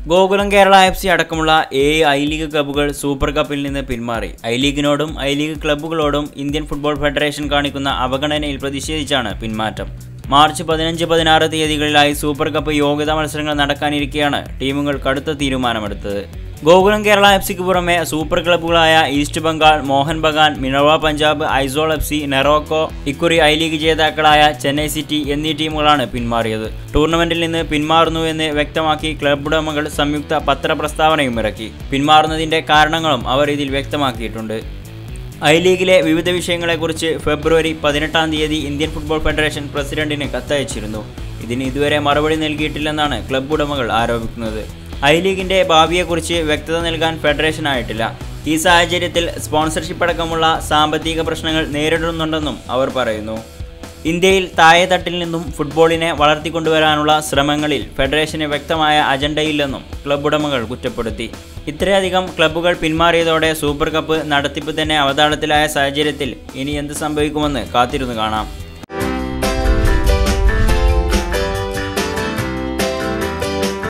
Gokulam Kerala FC അടക്കമുള്ള 7 I-League ക്ലബ്ബുകൾ super കപ്പിൽ നിന്ന് പിന്മാറി. ഐ-ലീഗിനോടും ഐ-ലീഗ് ക്ലബ്ബുകളോടും ഇന്ത്യൻ ഫുട്ബോൾ ഫെഡറേഷൻ കാണിക്കുന്ന അവഗണനയിൽ പ്രതിഷേധിച്ചാണ് പിന്മാറ്റം. മാർച്ച് 15-16 തീയതികളിലായി സൂപ്പർ കപ്പ് യോഗ്യതാ മത്സരങ്ങൾ നടക്കാനിരിക്കെയാണ് ടീമുകൾ കടുത്ത തീരുമാനമെടുത്തത്. ഗോകുലം കേരള FCക്ക് പുറമെ സൂപ്പർ ക്ലബ്ബുകളായ ഈസ്റ്റ് ബംഗാൾ, മോഹൻ ബഗാൻ, മിനർവ പഞ്ചാബ്, ഐസോൾ FC, നെറോക്കോ, ഇക്കുറി ഐ-ലീഗ് ജേതാക്കളായ ചെന്നൈ സിറ്റി എന്നീ ടീമുകളാണ് പിന്മാറിയത്. ടൂർണമെന്റിൽ നിന്ന് പിന്മാറുന്നുവെന്ന് വ്യക്തമാക്കി ക്ലബ്ബ് ഉടമകൾ സംയുക്ത പത്രപ്രസ്താവനയും ഇറക്കി. പിന്മാറുന്നതിന്റെ കാരണങ്ങളും അവർ ഇതിൽ വ്യക്തമാക്കിയിട്ടുണ്ട്. ഐ-ലീഗിലെ വിവിധ വിഷയങ്ങളെക്കുറിച്ച് ഫെബ്രുവരി 18 തീയതി ഇന്ത്യൻ ഫുട്ബോൾ ഫെഡറേഷൻ പ്രസിഡന്റിന് കത്തയച്ചിരുന്നു. ഇതിന് ഇതുവരെ മറുപടി നൽകിയിട്ടില്ലെന്നാണ് ക്ലബ്ബ് ഉടമകൾ ആരോപിക്കുന്നത്. ഐ-ലീഗിന്റെ ഭാവിയെക്കുറിച്ച് വ്യക്തത നൽകാൻ ഫെഡറേഷനായിട്ടില്ല. ഈ സാഹചര്യത്തിൽ സ്പോൺസർഷിപ്പ് അടക്കമുള്ള സാമ്പത്തിക പ്രശ്നങ്ങൾ നേരിടുന്നുണ്ടെന്നും അവർ പറയുന്നു. ഇന്ത്യയിൽ താഴെത്തട്ടിൽ നിന്നും ഫുട്ബോളിനെ വളർത്തിക്കൊണ്ടുവരാനുള്ള ശ്രമങ്ങളിൽ ഫെഡറേഷന് വ്യക്തമായ അജണ്ടയില്ലെന്നും ക്ലബ്ബ് ഉടമകൾ കുറ്റപ്പെടുത്തി. ഇത്രയധികം ക്ലബ്ബുകൾ പിന്മാറിയതോടെ സൂപ്പർ കപ്പ് നടത്തിപ്പ് തന്നെ അവതാളത്തിലായ സാഹചര്യത്തിൽ ഇനി എന്ത് സംഭവിക്കുമെന്ന് കാത്തിരുന്നു കാണാം.